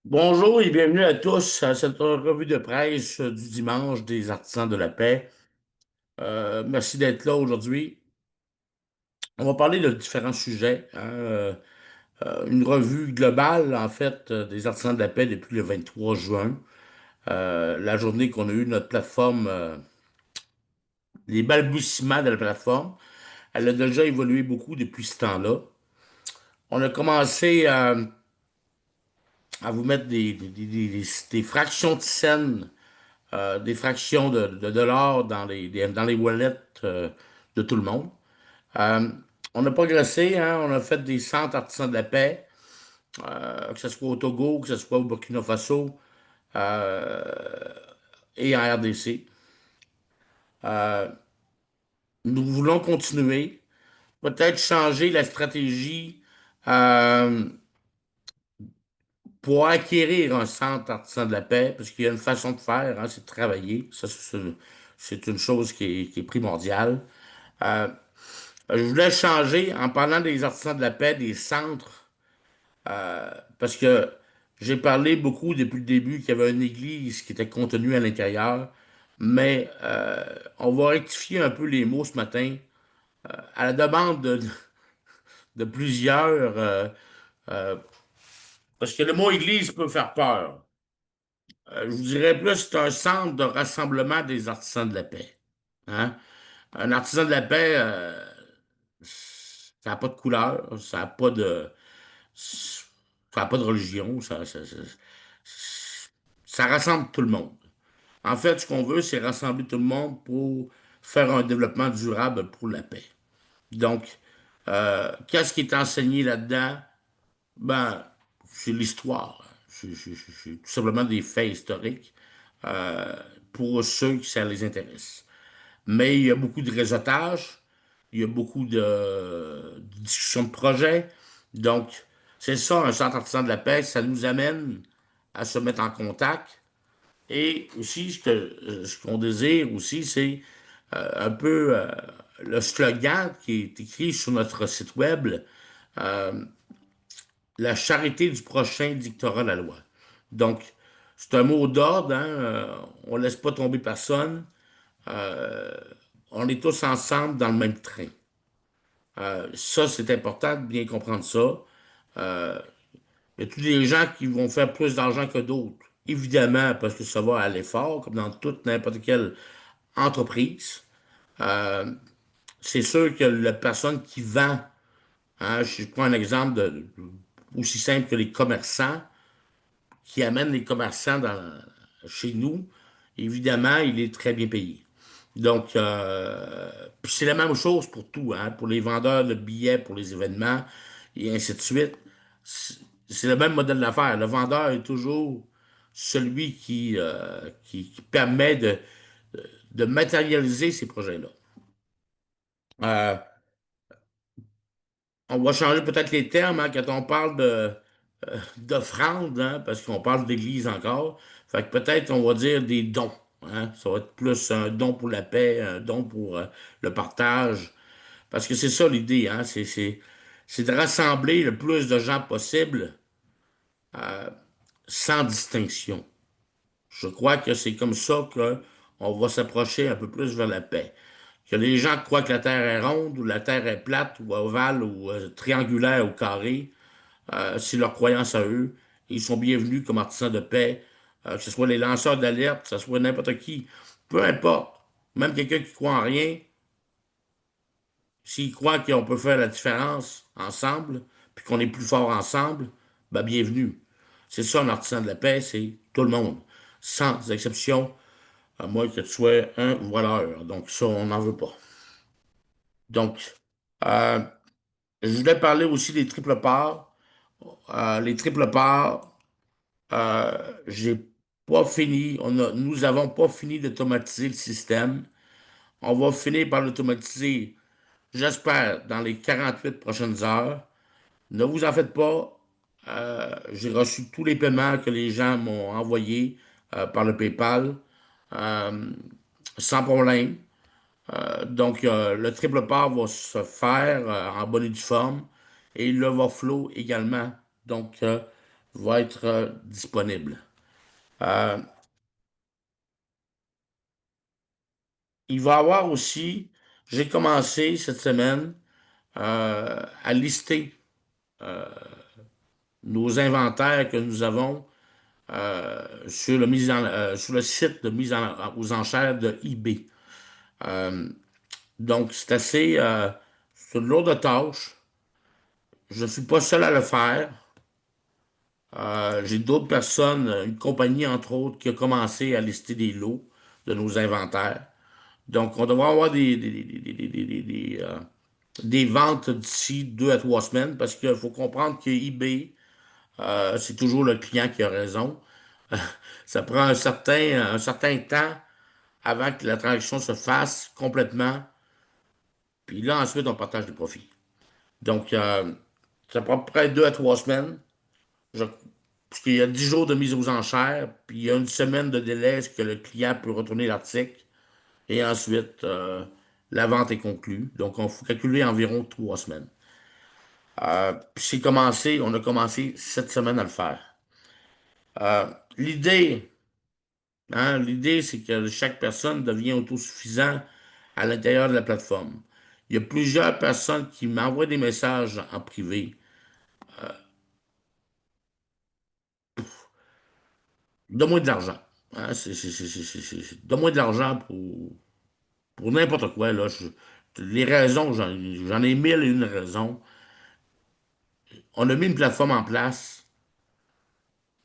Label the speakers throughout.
Speaker 1: Bonjour et bienvenue à tous à cette revue de presse du dimanche des artisans de la paix. Merci d'être là aujourd'hui. On va parler de différents sujets, hein, une revue globale, en fait, des artisans de la paix depuis le 23 juin, la journée qu'on a eu notre plateforme, les balbutiements de la plateforme. Elle a déjà évolué beaucoup depuis ce temps-là. On a commencé à vous mettre des fractions de scènes, des fractions de dollars dans les wallets de tout le monde. Euh, on a progressé, hein, on a fait des centres artisans de la paix, que ce soit au Togo, que ce soit au Burkina Faso euh, et en RDC. Euh, Nous voulons continuer, peut-être changer la stratégie euh, pour acquérir un centre artisan de la paix, parce qu'il y a une façon de faire, hein, c'est de travailler. Ça, c'est une chose qui est primordiale. Euh, je voulais changer, en parlant des artisans de la paix, des centres, parce que j'ai parlé beaucoup depuis le début qu'il y avait une église qui était contenue à l'intérieur, mais on va rectifier un peu les mots ce matin. À la demande de plusieurs, parce que le mot église peut faire peur. Je vous dirais plus, c'est un centre de rassemblement des artisans de la paix. Hein? Un artisan de la paix, ça n'a pas de couleur, ça n'a pas de religion, ça rassemble tout le monde. En fait, ce qu'on veut, c'est rassembler tout le monde pour faire un développement durable pour la paix. Donc, qu'est-ce qui est enseigné là-dedans? Ben, c'est l'histoire. C'est tout simplement des faits historiques euh, pour ceux qui ça les intéresse. Mais il y a beaucoup de réseautage, il y a beaucoup de discussions de projets. Donc, c'est ça, un centre artisan de la paix, ça nous amène à se mettre en contact. Et aussi, ce qu'on désire aussi, c'est un peu le slogan qui est écrit sur notre site web, euh, la charité du prochain dictera la loi. Donc, c'est un mot d'ordre, hein, on ne laisse pas tomber personne. Euh, on est tous ensemble dans le même train. Ça, c'est important de bien comprendre ça. Euh, il y a tous des gens qui vont faire plus d'argent que d'autres. Évidemment, parce que ça va à l'effort, comme dans toute n'importe quelle entreprise. Euh, c'est sûr que la personne qui vend, hein, je prends un exemple aussi simple que les commerçants, qui amènent les commerçants chez nous, évidemment, il est très bien payé. Donc, puis c'est la même chose pour tout, hein, pour les vendeurs de billets, pour les événements, et ainsi de suite. C'est c'est le même modèle d'affaires. Le vendeur est toujours celui qui permet de matérialiser ces projets-là. Euh, on va changer peut-être les termes hein, quand on parle d'offrande, hein, parce qu'on parle d'église encore. Fait que peut-être on va dire des dons. Hein. Ça va être plus un don pour la paix, un don pour le partage. Parce que c'est ça l'idée, hein, c'est de rassembler le plus de gens possible sans distinction. Je crois que c'est comme ça qu'on va s'approcher un peu plus vers la paix. Que les gens croient que la Terre est ronde, ou la Terre est plate, ou ovale, ou triangulaire, ou carrée, c'est leur croyance à eux. Ils sont bienvenus comme artisans de paix, que ce soit les lanceurs d'alerte, que ce soit n'importe qui. Peu importe. Même quelqu'un qui croit en rien, s'il croit qu'on peut faire la différence ensemble, puis qu'on est plus fort ensemble, ben bienvenue. C'est ça un artisan de la paix, c'est tout le monde, sans exception, à moins que tu sois un voleur. Donc ça, on n'en veut pas. Donc, euh, je voulais parler aussi des triples parts. Les triples parts, j'ai pas fini, nous avons pas fini d'automatiser le système. On va finir par l'automatiser, j'espère, dans les 48 prochaines heures. Ne vous en faites pas. J'ai reçu tous les paiements que les gens m'ont envoyés par le PayPal euh, sans problème. Donc, le triple part va se faire en bonne et due forme et l'overflow également. Donc, va être disponible. Euh, il va y avoir aussi, j'ai commencé cette semaine à lister nos inventaires que nous avons sur le site de aux enchères de eBay. Euh, donc, c'est une lourde tâche. Je ne suis pas seul à le faire. J'ai d'autres personnes, une compagnie entre autres, qui a commencé à lister des lots de nos inventaires. Donc, on devrait avoir des ventes d'ici 2 à 3 semaines parce qu'il faut comprendre que eBay, c'est toujours le client qui a raison. Ça prend un certain temps avant que la transaction se fasse complètement. Puis là, ensuite, on partage les profits. Donc, ça prend à peu près 2 à 3 semaines. Je- Parce qu'il y a 10 jours de mise aux enchères, puis il y a une semaine de délai, ce que le client peut retourner l'article. Et ensuite, la vente est conclue. Donc, on faut calculer environ 3 semaines. Puis on a commencé cette semaine à le faire. Euh, l'idée, l'idée, c'est que chaque personne devient autosuffisant à l'intérieur de la plateforme. Il y a plusieurs personnes qui m'envoient des messages en privé. Donne-moi de l'argent. Donne-moi de l'argent pour n'importe quoi, là. Les raisons, j'en ai 1001 raisons. On a mis une plateforme en place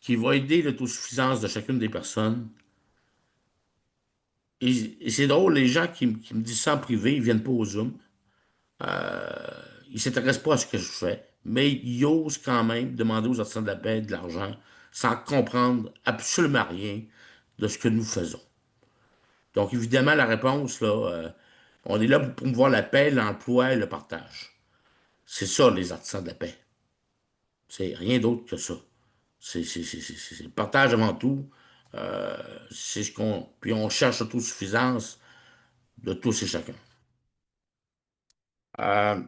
Speaker 1: qui va aider l'autosuffisance de chacune des personnes. Et c'est drôle, les gens qui me disent ça en privé, ils viennent pas au Zoom. Ils ne s'intéressent pas à ce que je fais, mais ils osent quand même demander aux artisans de la paix de l'argent sans comprendre absolument rien de ce que nous faisons. Donc, évidemment, la réponse, là, on est là pour promouvoir la paix, l'emploi et le partage. C'est ça, les artisans de la paix. C'est rien d'autre que ça. C'est le partage avant tout. Euh, c'est ce qu'on. Puis on cherche l'autosuffisance de tous et chacun. Euh,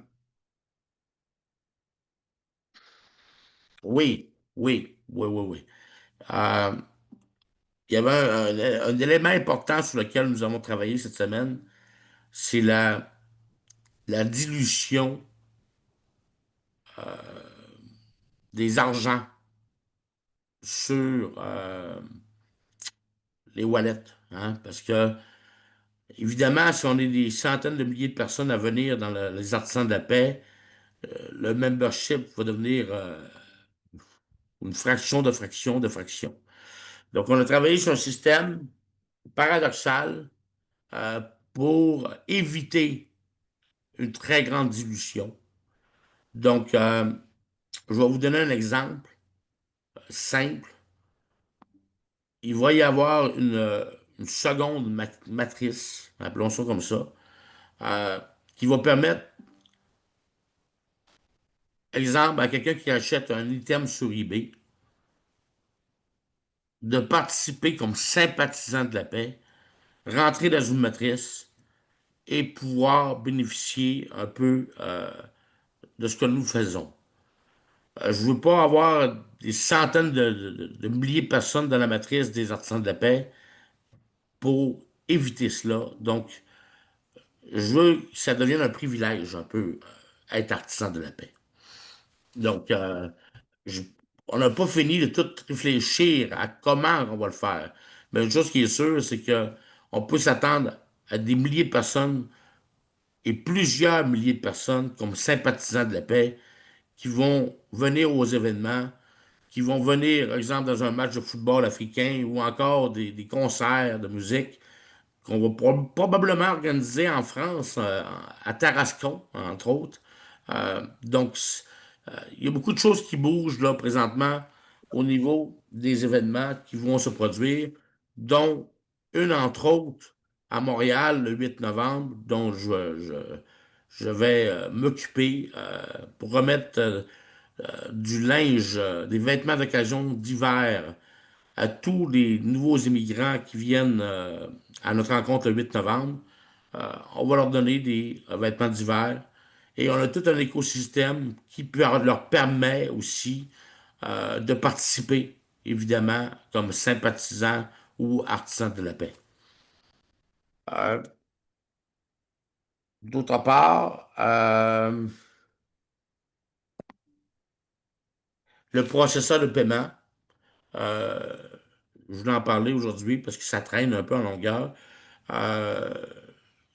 Speaker 1: oui, oui, oui, oui, oui. Euh, il y avait un élément important sur lequel nous avons travaillé cette semaine, c'est la dilution des argents sur les wallets. Parce que, évidemment, si on est des centaines de milliers de personnes à venir dans les artisans de la paix, le membership va devenir une fraction de fraction de fraction. Donc, on a travaillé sur un système paradoxal euh, pour éviter une très grande dilution. Donc, je vais vous donner un exemple simple. Il va y avoir une seconde matrice, appelons ça comme ça, euh, qui va permettre, exemple, à quelqu'un qui achète un item sur eBay, de participer comme sympathisant de la paix, rentrer dans une matrice et pouvoir bénéficier un peu de ce que nous faisons. Je ne veux pas avoir des centaines de milliers de personnes dans la matrice des artisans de la paix pour éviter cela. Donc, je veux que ça devienne un privilège un peu, être artisan de la paix. Donc, je- on n'a pas fini de tout réfléchir à comment on va le faire. Mais une chose qui est sûre, c'est que on peut s'attendre à des milliers de personnes et plusieurs milliers de personnes comme sympathisants de la paix qui vont venir aux événements, qui vont venir, par exemple, dans un match de football africain ou encore des concerts de musique qu'on va probablement organiser en France, à Tarascon, entre autres. Donc, il y a beaucoup de choses qui bougent là présentement au niveau des événements qui vont se produire, dont une, entre autres, à Montréal le 8 novembre, dont je vais m'occuper pour remettre du linge, des vêtements d'occasion d'hiver à tous les nouveaux immigrants qui viennent à notre rencontre le 8 novembre. On va leur donner des vêtements d'hiver et on a tout un écosystème qui leur permet aussi, de participer, évidemment, comme sympathisant ou artisan de la paix. Euh, D'autre part, le processeur de paiement, euh, je voulais en parler aujourd'hui parce que ça traîne un peu en longueur. Euh,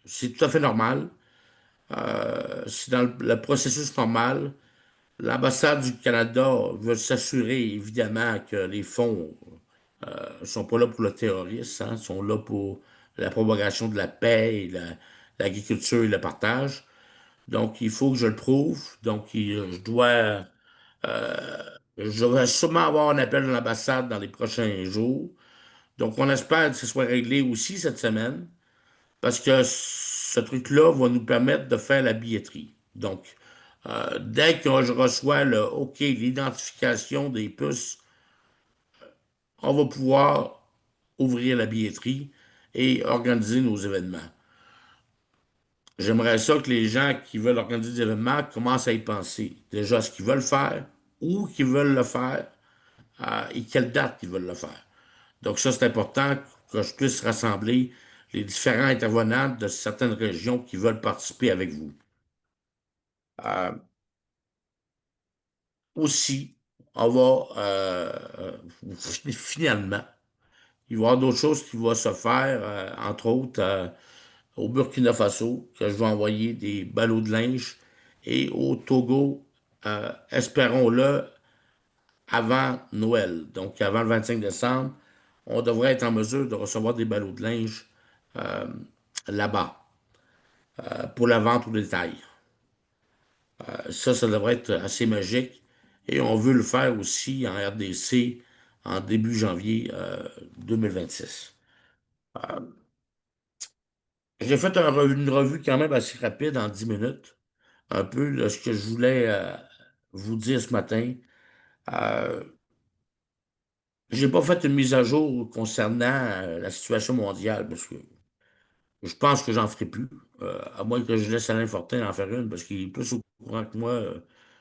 Speaker 1: c'est tout à fait normal. C'est dans le processus normal. L'ambassade du Canada veut s'assurer, évidemment, que les fonds ne sont pas là pour le terrorisme, hein, sont là pour la propagation de la paix et l'agriculture et le partage. Donc, il faut que je le prouve. Donc, je vais sûrement avoir un appel de l'ambassade dans les prochains jours. Donc, on espère que ce soit réglé aussi cette semaine, parce que ce truc-là va nous permettre de faire la billetterie. Donc, dès que je reçois le OK, l'identification des puces, on va pouvoir ouvrir la billetterie et organiser nos événements. J'aimerais ça que les gens qui veulent organiser des événements commencent à y penser. Déjà, ce qu'ils veulent faire, où qu'ils veulent le faire, et quelle date ils veulent le faire. Donc ça, c'est important que je puisse rassembler les différents intervenants de certaines régions qui veulent participer avec vous. Euh, Aussi, on va finalement, il va y avoir d'autres choses qui vont se faire, entre autres au Burkina Faso, que je vais envoyer des ballots de linge, et au Togo, espérons-le, avant Noël, donc avant le 25 décembre, on devrait être en mesure de recevoir des ballots de linge euh, là-bas pour la vente au détail. Ça devrait être assez magique. Et on veut le faire aussi en RDC en début janvier 2026. J'ai fait une revue quand même assez rapide en 10 minutes, un peu de ce que je voulais vous dire ce matin. Euh, j'ai pas fait une mise à jour concernant la situation mondiale, parce que je pense que j'en ferai plus, à moins que je laisse Alain Fortin en faire une, parce qu'il est plus au courant que moi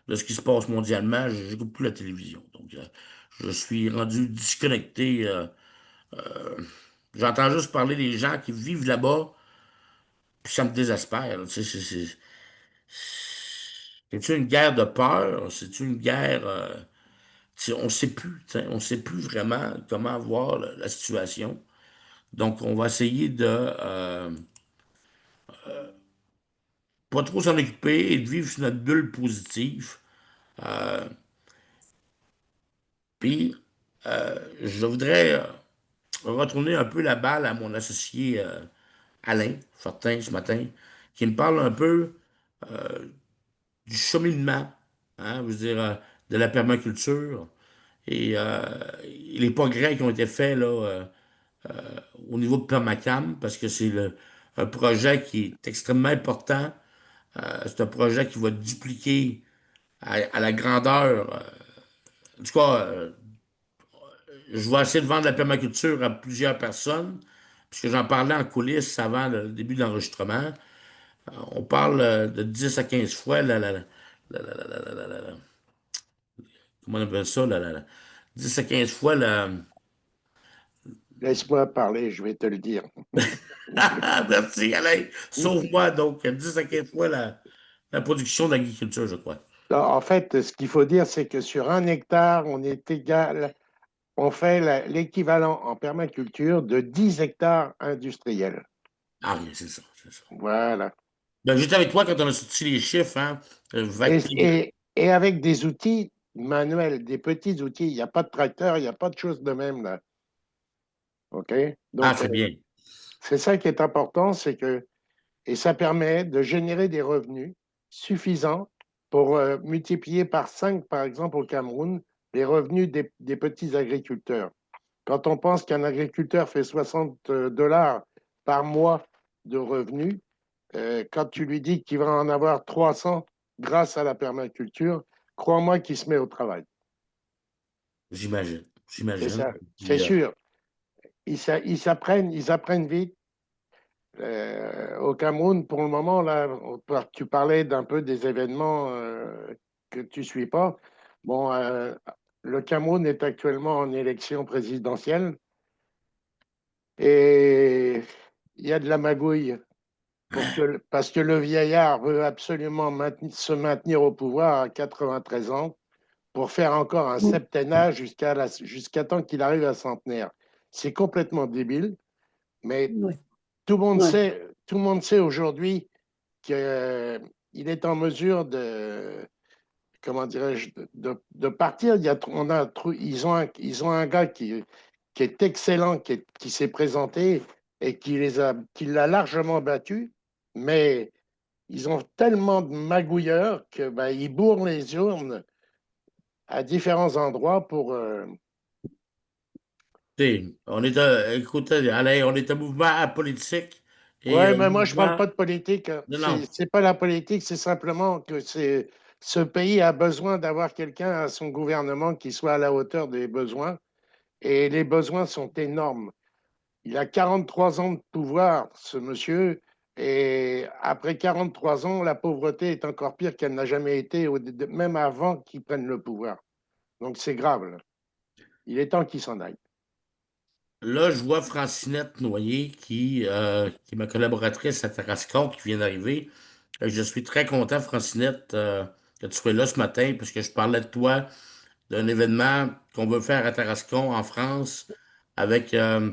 Speaker 1: de ce qui se passe mondialement. Je n'écoute plus la télévision. Donc, je suis rendu disconnecté. J'entends juste parler des gens qui vivent là-bas, puis ça me désespère, là. Tu sais, c'est-tu une guerre de peur? C'est-tu une guerre... on ne sait plus, tu sais, on ne sait plus vraiment comment voir la situation. Donc, on va essayer de pas trop s'en occuper et de vivre sur notre bulle positive. Euh, Puis, je voudrais retourner un peu la balle à mon associé Alain Fortin ce matin, qui me parle un peu du cheminement, hein, je veux dire, de la permaculture et les progrès qui ont été faits là, au niveau de Permacam, parce que c'est un projet qui est extrêmement important. C'est un projet qui va dupliquer à la grandeur. En tout cas, je vais essayer de vendre la permaculture à plusieurs personnes, puisque j'en parlais en coulisses avant le début de l'enregistrement. On parle de 10 à 15 fois comment on appelle ça, 10 à 15 fois la...
Speaker 2: Laisse-moi parler, je vais te le dire.
Speaker 1: Merci, Alain. Sauve-moi, donc, 10 à 15 fois la production d'agriculture, je crois.
Speaker 2: En fait, ce qu'il faut dire, c'est que sur 1 hectare, on est égal, on fait l'équivalent en permaculture de 10 hectares industriels.
Speaker 1: Ah, oui, c'est ça, c'est ça.
Speaker 2: Voilà.
Speaker 1: Ben, j'étais avec toi quand on a sorti les chiffres, hein.
Speaker 2: Et, et avec des outils manuels, des petits outils, il n'y a pas de tracteur, il n'y a pas de choses de même là. OK?
Speaker 1: Ah,
Speaker 2: Donc,
Speaker 1: c'est bien.
Speaker 2: c'est ça qui est important, c'est que, et ça permet de générer des revenus suffisants pour multiplier par 5, par exemple, au Cameroun, les revenus des petits agriculteurs. Quand on pense qu'un agriculteur fait 60 dollars par mois de revenus, quand tu lui dis qu'il va en avoir 300 grâce à la permaculture, crois-moi qu'il se met au travail.
Speaker 1: J'imagine,
Speaker 2: C'est
Speaker 1: j'imagine.
Speaker 2: ça, c'est
Speaker 1: Puis,
Speaker 2: sûr. Ils apprennent vite. Au Cameroun, pour le moment, là, tu parlais d'un peu des événements que tu suis pas. Bon, le Cameroun est actuellement en élection présidentielle et il y a de la magouille parce que le vieillard veut absolument se maintenir au pouvoir à 93 ans pour faire encore un
Speaker 3: Mm.
Speaker 2: septennat jusqu'à temps qu'il arrive à centenaire. C'est complètement débile, mais
Speaker 3: Ouais, ouais.
Speaker 2: tout le monde sait aujourd'hui qu'il est en mesure de, comment dirais-je, de partir. Ils ont un gars qui est excellent, qui s'est présenté et qui l'a largement battu, mais ils ont tellement de magouilleurs que ben, ils bourrent les urnes à différents endroits pour.
Speaker 1: Écoutez, Alain, on est un mouvement politique et
Speaker 2: Ouais,
Speaker 1: un
Speaker 2: mais moi je parle
Speaker 1: mouvement.
Speaker 2: pas de politique, hein.
Speaker 1: Non, non.
Speaker 2: C'est pas la politique, c'est simplement que ce pays a besoin d'avoir quelqu'un à son gouvernement qui soit à la hauteur des besoins. Et les besoins sont énormes. Il a 43 ans de pouvoir, ce monsieur, et après 43 ans, la pauvreté est encore pire qu'elle n'a jamais été, même avant qu'il prenne le pouvoir. Donc c'est grave, là. Il est temps qu'il s'en aille.
Speaker 1: Là, je vois Francinette Noyer, qui est ma collaboratrice à Tarascon, qui vient d'arriver. Je suis très content, Francinette, que tu sois là ce matin, parce que je parlais de toi, d'un événement qu'on veut faire à Tarascon, en France, avec, euh,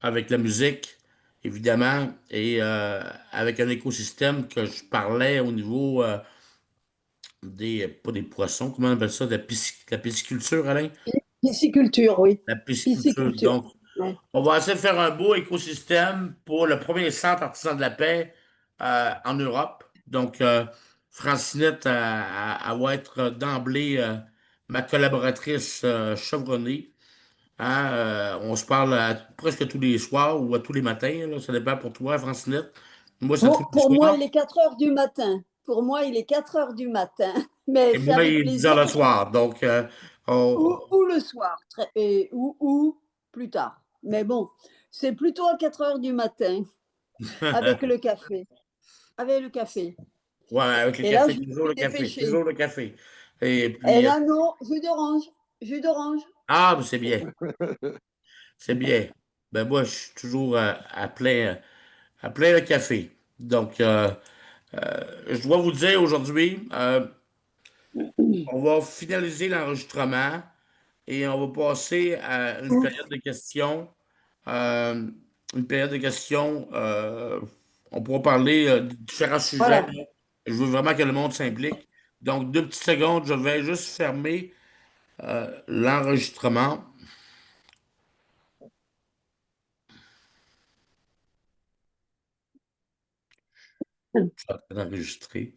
Speaker 1: avec la musique, évidemment, et avec un écosystème que je parlais au niveau pas des poissons, comment on appelle ça, de la pisciculture, Alain?
Speaker 3: Pisciculture, oui.
Speaker 1: La pisciculture.
Speaker 3: Pisciculture.
Speaker 1: Donc,
Speaker 3: Ouais.
Speaker 1: on va essayer de faire un beau écosystème pour le premier centre artisan de la paix en Europe. Donc, Francinette, elle va être d'emblée ma collaboratrice chevronnée. Hein, on se parle presque tous les soirs ou à tous les matins, là. Ça dépend pour toi, Francinette. Moi, c'est tous les
Speaker 3: Pour moi,
Speaker 1: soirs.
Speaker 3: il est 4 heures du matin. Pour moi, il est 4 heures du matin. Mais
Speaker 1: Et
Speaker 3: c'est
Speaker 1: moi, il
Speaker 3: avec
Speaker 1: est 10 heures
Speaker 3: plaisir
Speaker 1: le
Speaker 3: que je...
Speaker 1: soir. Donc,
Speaker 3: Ou le soir, ou plus tard. Mais bon, c'est plutôt à 4 heures du matin, avec le café. Avec le café.
Speaker 1: ouais, avec le
Speaker 3: Et là,
Speaker 1: café,
Speaker 3: je vais
Speaker 1: toujours
Speaker 3: me
Speaker 1: le café,
Speaker 3: dépêcher.
Speaker 1: toujours le café. Et
Speaker 3: Et
Speaker 1: puis,
Speaker 3: là, non, jus d'orange. Jus d'orange.
Speaker 1: ah, ben, c'est bien. C'est bien. Ben moi, je suis toujours à plein le café. Donc, je dois vous dire aujourd'hui, on va finaliser l'enregistrement et on va passer à une période de questions. Euh, une période de questions. On pourra parler de différents sujets,
Speaker 3: Voilà.
Speaker 1: là. Je veux vraiment que le monde s'implique. Donc, 2 petites secondes, je vais juste fermer l'enregistrement. Je suis en train d'enregistrer.